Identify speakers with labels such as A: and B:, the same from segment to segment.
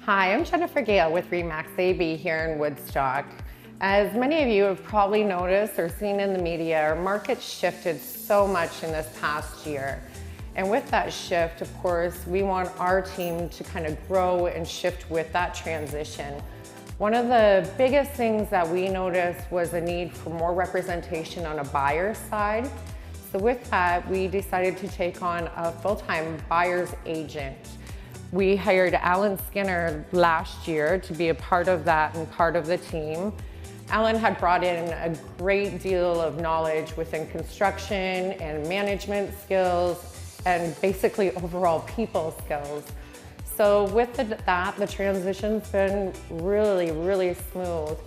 A: Hi, I'm Jennifer Gale with Remax AB here in Woodstock. As many of you have probably noticed or seen in the media, our market shifted so much in this past year. And with that shift, of course, we want our team to kind of grow and shift with that transition. One of the biggest things that we noticed was a need for more representation on a buyer's side. So with that, we decided to take on a full-time buyer's agent. We hired Alan Skinner last year to be a part of that and part of the team. Alan had brought in a great deal of knowledge within construction and management skills and basically overall people skills. So with that, the transition's been really smooth.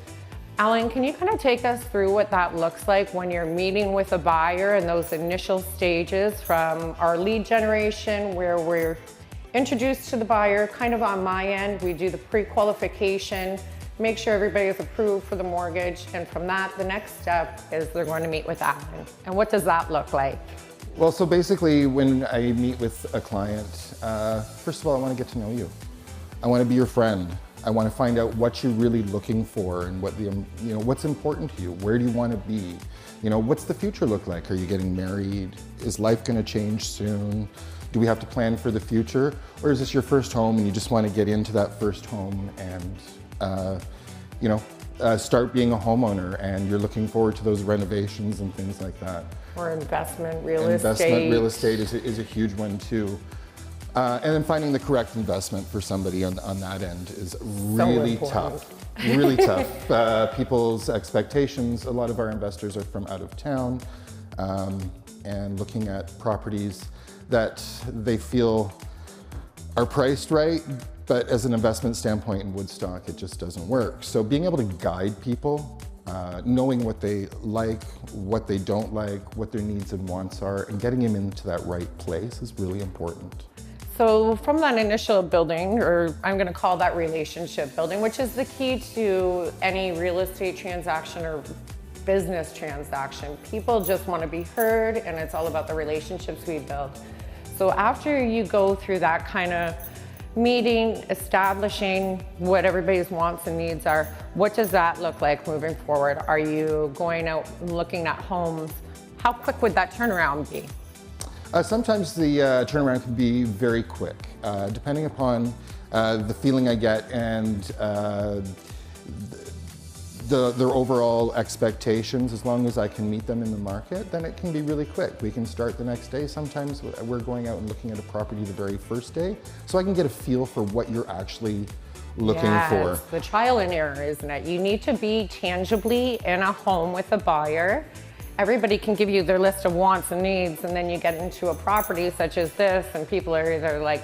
A: Alan, can you kind of take us through what that looks like when you're meeting with a buyer and those initial stages from our lead generation where we're introduced to the buyer, kind of on my end, we do the pre-qualification, make sure everybody is approved for the mortgage, and from that, the next step is they're going to meet with Alan. And what does that look like?
B: Well, so basically when I meet with a client, first of all, I want to get to know you. I want to be your friend. I want to find out what you're really looking for and what what's important to you. Where do you want to be? What's the future look like? Are you getting married? Is life going to change soon? Do we have to plan for the future? Or is this your first home and you just want to get into that first home and start being a homeowner and you're looking forward to those renovations and things like that?
A: Or investment real estate.
B: Investment real estate is a huge one too. And then finding the correct investment for somebody on that end is really tough. Really tough. People's expectations, a lot of our investors are from out of town and looking at properties that they feel are priced right, but as an investment standpoint in Woodstock, it just doesn't work. So being able to guide people, knowing what they like, what they don't like, what their needs and wants are, and getting them into that right place is really important.
A: So from that initial building, or I'm going to call that relationship building, which is the key to any real estate transaction or business transaction. People just want to be heard, and it's all about the relationships we build. So after you go through that kind of meeting, establishing what everybody's wants and needs are, what does that look like moving forward? Are you going out and looking at homes? How quick would that turnaround be?
B: Sometimes the turnaround can be very quick, depending upon the feeling I get and their overall expectations. As long as I can meet them in the market, then it can be really quick. We can start the next day. Sometimes we're going out and looking at a property the very first day, so I can get a feel for what you're actually looking for.
A: It's the trial and error, isn't it? You need to be tangibly in a home with a buyer. Everybody can give you their list of wants and needs, and then you get into a property such as this, and people are either like,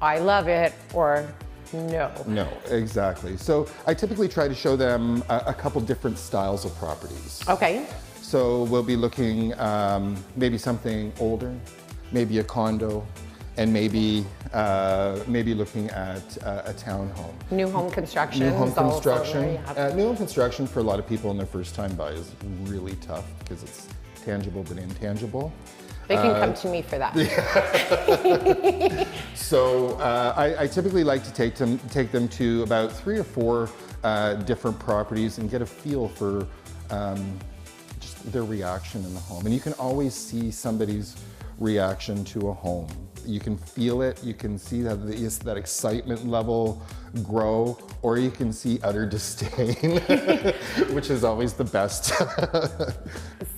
A: I love it, or no.
B: No, exactly. So I typically try to show them a couple different styles of properties.
A: Okay.
B: So we'll be looking maybe something older, maybe a condo, and maybe looking at a townhome.
A: New home construction.
B: New home construction.
A: Also,
B: New home construction for a lot of people in their first time buy is really tough because it's tangible but intangible.
A: They can come to me for that.
B: So I typically like to take them to about 3 or 4 different properties and get a feel for just their reaction in the home. And you can always see somebody's reaction to a home. You can feel it, you can see that excitement level grow, or you can see utter disdain, which is always the best.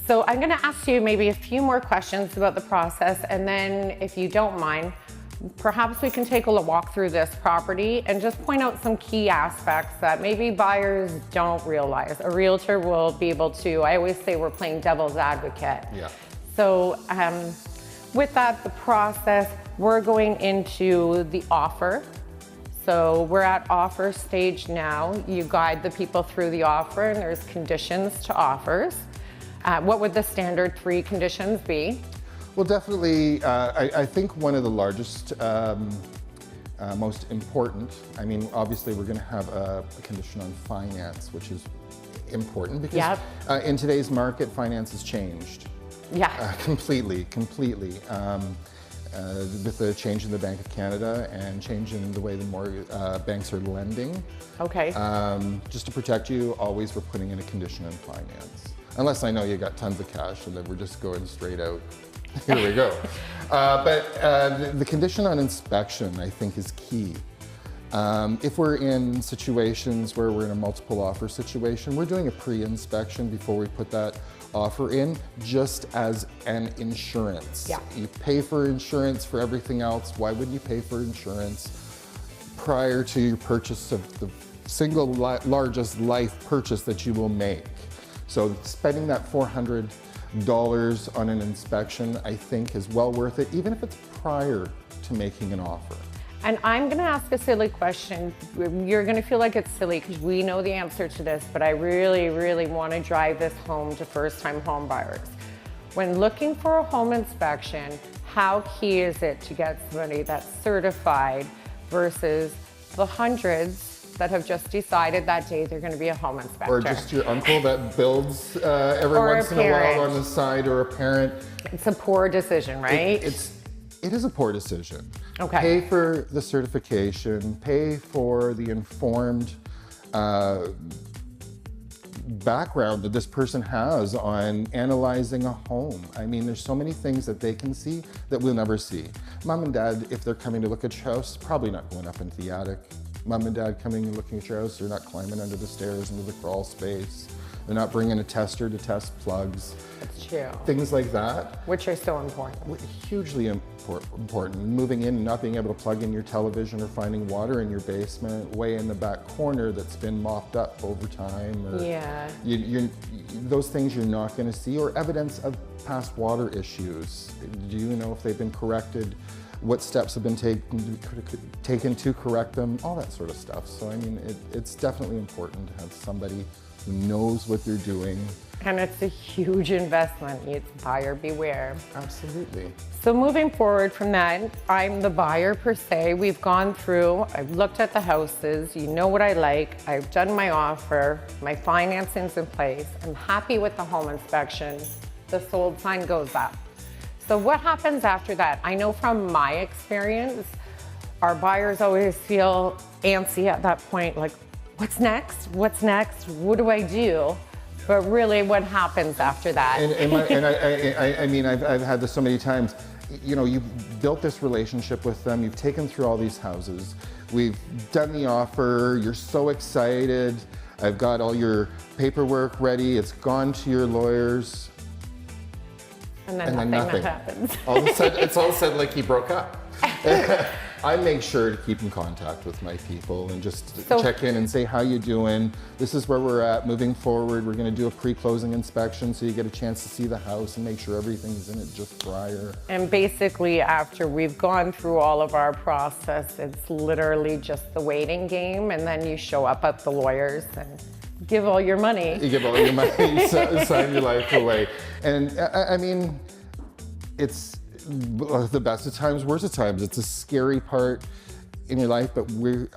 A: So I'm going to ask you maybe a few more questions about the process, and then if you don't mind, perhaps we can take a walk through this property and just point out some key aspects that maybe buyers don't realize. A realtor will be able to, I always say we're playing devil's advocate.
B: Yeah.
A: So with that, the process, we're going into the offer. So we're at offer stage now. You guide the people through the offer, and there's conditions to offers. What would the standard 3 conditions be?
B: Well, definitely, I think one of the largest, most important, I mean, obviously we're going to have a condition on finance, which is important because in today's market, finance has changed.
A: Yeah.
B: Completely. with the change in the Bank of Canada and change in the way the banks are lending.
A: Okay.
B: Just to protect you, always we're putting in a condition on finance. Unless I know you got tons of cash and then we're just going straight out. Here we go. But the condition on inspection, I think, is key. If we're in situations where we're in a multiple offer situation, we're doing a pre-inspection before we put that offer in, just as an insurance.
A: Yeah.
B: You pay for insurance for everything else. Why wouldn't you pay for insurance prior to your purchase of the single largest life purchase that you will make? So spending that $400 on an inspection, I think, is well worth it, even if it's prior to making an offer.
A: And I'm gonna ask a silly question. You're gonna feel like it's silly because we know the answer to this, but I really, really wanna drive this home to first-time home buyers. When looking for a home inspection, how key is it to get somebody that's certified versus the hundreds that have just decided that day they're gonna be a home inspector?
B: Or just your uncle that builds every
A: Or a
B: once in a while
A: parent.
B: on the side, or a parent.
A: It's a poor decision, right?
B: It is a poor decision.
A: Okay.
B: Pay for the certification, pay for the informed background that this person has on analyzing a home. I mean, there's so many things that they can see that we'll never see. Mom and dad, if they're coming to look at your house, probably not going up into the attic. Mom and dad coming and looking at your house, they're not climbing under the stairs into the crawl space. They're not bringing a tester to test plugs.
A: That's true.
B: Things like that.
A: Which are so important.
B: Hugely important. Moving in and not being able to plug in your television, or finding water in your basement way in the back corner that's been mopped up over time. Or
A: Yeah.
B: Those things you're not going to see, or evidence of past water issues. Do you know if they've been corrected? What steps have been taken to correct them? All that sort of stuff. So I mean, it's definitely important to have somebody who knows what they're doing.
A: And it's a huge investment. It's buyer beware.
B: Absolutely.
A: So moving forward from that, I'm the buyer per se. We've gone through, I've looked at the houses, you know what I like, I've done my offer, my financing's in place, I'm happy with the home inspection, the sold sign goes up. So what happens after that? I know from my experience, our buyers always feel antsy at that point, like, what's next? What's next? What do I do? But really, what happens after that?
B: I mean, I've had this so many times. You know, you've built this relationship with them. You've taken through all these houses. We've done the offer. You're so excited. I've got all your paperwork ready. It's gone to your lawyers.
A: And then nothing happens.
B: All of a sudden, it's all of a sudden like he broke up. I make sure to keep in contact with my people and just check in and say, how you doing? This is where we're at. Moving forward, we're going to do a pre-closing inspection so you get a chance to see the house and make sure everything's in it just prior.
A: And basically, after we've gone through all of our process, it's literally just the waiting game, and then you show up at the lawyers and give all your money.
B: You give all your money, sign your life away. And I mean, it's the best of times, worst of times. It's a scary part in your life, but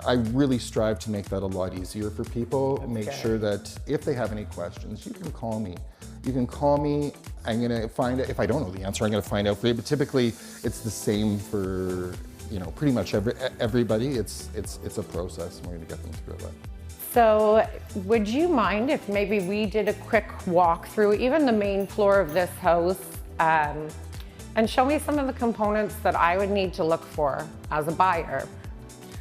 B: I really strive to make that a lot easier for people.
A: That's
B: make
A: good.
B: sure that if they have any questions, you can call me. You can call me. I'm gonna find out. If I don't know the answer, I'm gonna find out for you. But typically, it's the same for pretty much everybody. It's a process, and we're gonna get them through it.
A: So would you mind if maybe we did a quick walkthrough, even the main floor of this house, and show me some of the components that I would need to look for as a buyer?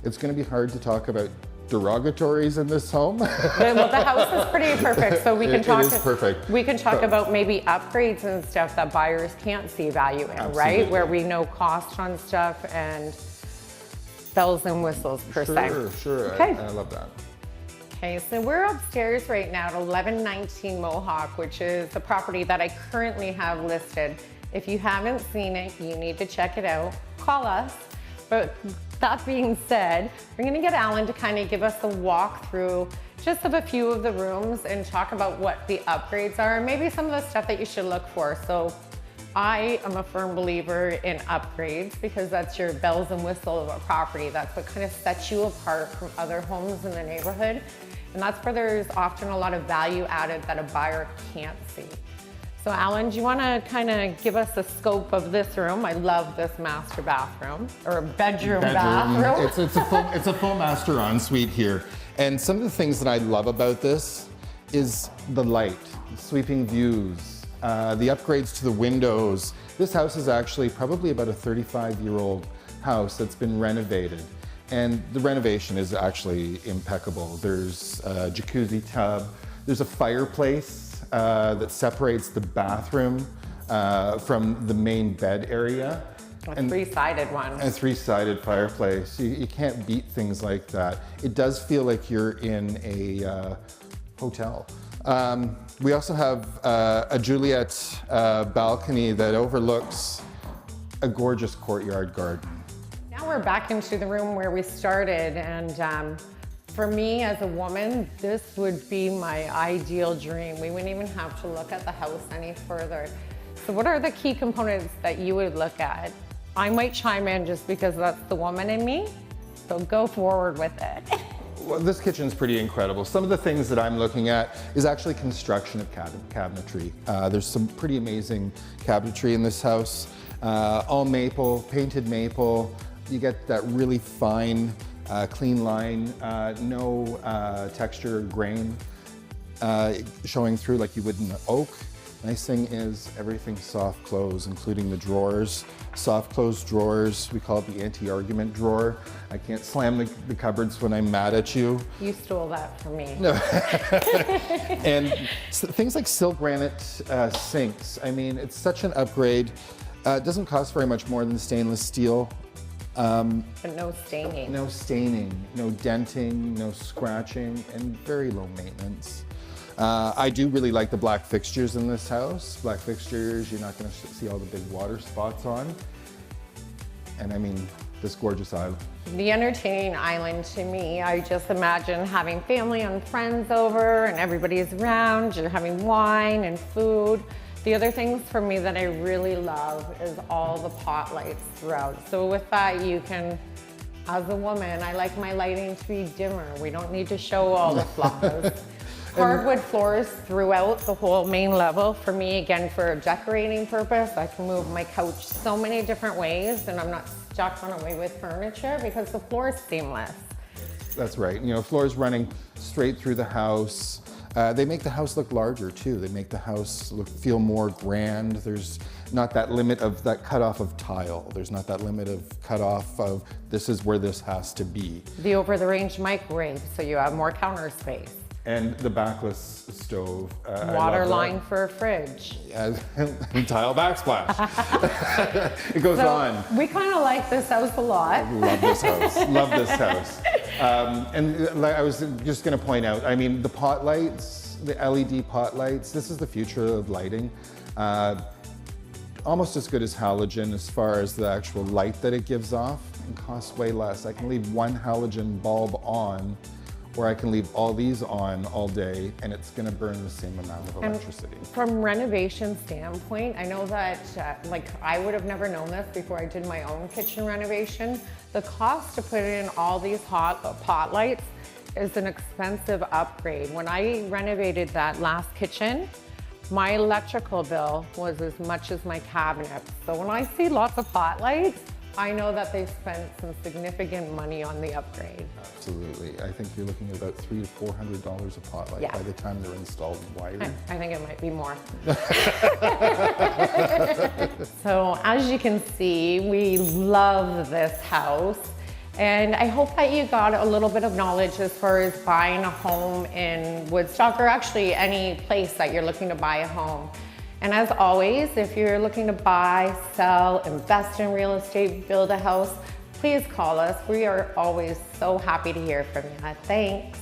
B: It's going to be hard to talk about derogatories in this home.
A: Well, the house is pretty perfect, so we can talk.
B: It is perfect.
A: We can talk about maybe upgrades and stuff that buyers can't see value in,
B: Absolutely.
A: right? Where we know cost on stuff and bells and whistles per se.
B: Sure.
A: Okay.
B: I love that.
A: Okay, so we're upstairs right now at 1119 Mohawk, which is the property that I currently have listed. If you haven't seen it, you need to check it out. Call us. But that being said, we're gonna get Alan to kind of give us the walkthrough just of a few of the rooms and talk about what the upgrades are and maybe some of the stuff that you should look for. So I am a firm believer in upgrades because that's your bells and whistles of a property. That's what kind of sets you apart from other homes in the neighborhood. And that's where there's often a lot of value added that a buyer can't see. So Alan, do you want to kind of give us a scope of this room? I love this master bathroom, or bedroom. bathroom.
B: It's a full master ensuite here. And some of the things that I love about this is the light, sweeping views, the upgrades to the windows. This house is actually probably about a 35-year-old house that's been renovated. And the renovation is actually impeccable. There's a jacuzzi tub, there's a fireplace that separates the bathroom from the main bed area.
A: A three-sided one.
B: A three-sided fireplace. You can't beat things like that. It does feel like you're in a hotel. We also have a Juliet balcony that overlooks a gorgeous courtyard garden.
A: Now we're back into the room where we started, and for me as a woman, this would be my ideal dream. We wouldn't even have to look at the house any further. So what are the key components that you would look at? I might chime in just because that's the woman in me, so go forward with it.
B: Well, this kitchen's pretty incredible. Some of the things that I'm looking at is actually construction of cabinetry. There's some pretty amazing cabinetry in this house. All maple, painted maple. You get that really fine, clean line, no texture or grain showing through like you would in oak. Nice thing is everything's soft close, including the drawers. Soft close drawers, we call it the anti-argument drawer. I can't slam the cupboards when I'm mad at you.
A: You stole that from me.
B: No. And things like silk granite sinks. I mean, it's such an upgrade. It doesn't cost very much more than stainless steel.
A: But no staining.
B: No staining, no denting, no scratching, and very low maintenance. I do really like the black fixtures in this house. Black fixtures, you're not going to see all the big water spots on. And I mean, this gorgeous island.
A: The entertaining island to me, I just imagine having family and friends over and everybody's around, you're having wine and food. The other things for me that I really love is all the pot lights throughout. So with that, you can, as a woman, I like my lighting to be dimmer. We don't need to show all the flaws. Hardwood floors throughout the whole main level. For me, again, for a decorating purpose, I can move my couch so many different ways and I'm not stuck on a way with furniture because the floor is seamless.
B: That's right. You know, floors running straight through the house. They make the house look larger too. They make the house feel more grand. There's not that limit of that cutoff of tile. There's not that limit of cutoff of this is where this has to be.
A: The over-the-range microwave, so you have more counter space.
B: And the backless stove.
A: Water line for a fridge.
B: Tile backsplash. It goes on.
A: We kind of like this house a lot.
B: Love this house. Love this house. And I was just going to point out, I mean, the pot lights, the LED pot lights, this is the future of lighting. Almost as good as halogen as far as the actual light that it gives off, and costs way less. I can leave one halogen bulb on, or I can leave all these on all day and it's gonna burn the same amount of electricity.
A: And from renovation standpoint, I know that like I would have never known this before I did my own kitchen renovation. The cost to put in all these hot pot lights is an expensive upgrade. When I renovated that last kitchen, my electrical bill was as much as my cabinet. So when I see lots of pot lights, I know that they've spent some significant money on the upgrade.
B: Absolutely. I think you're looking at about $300 to $400 a pot light by the time they're installed and wired.
A: I think it might be more. So as you can see, we love this house. And I hope that you got a little bit of knowledge as far as buying a home in Woodstock, or actually any place that you're looking to buy a home. And as always, if you're looking to buy, sell, invest in real estate, build a house, please call us. We are always so happy to hear from you. Thanks.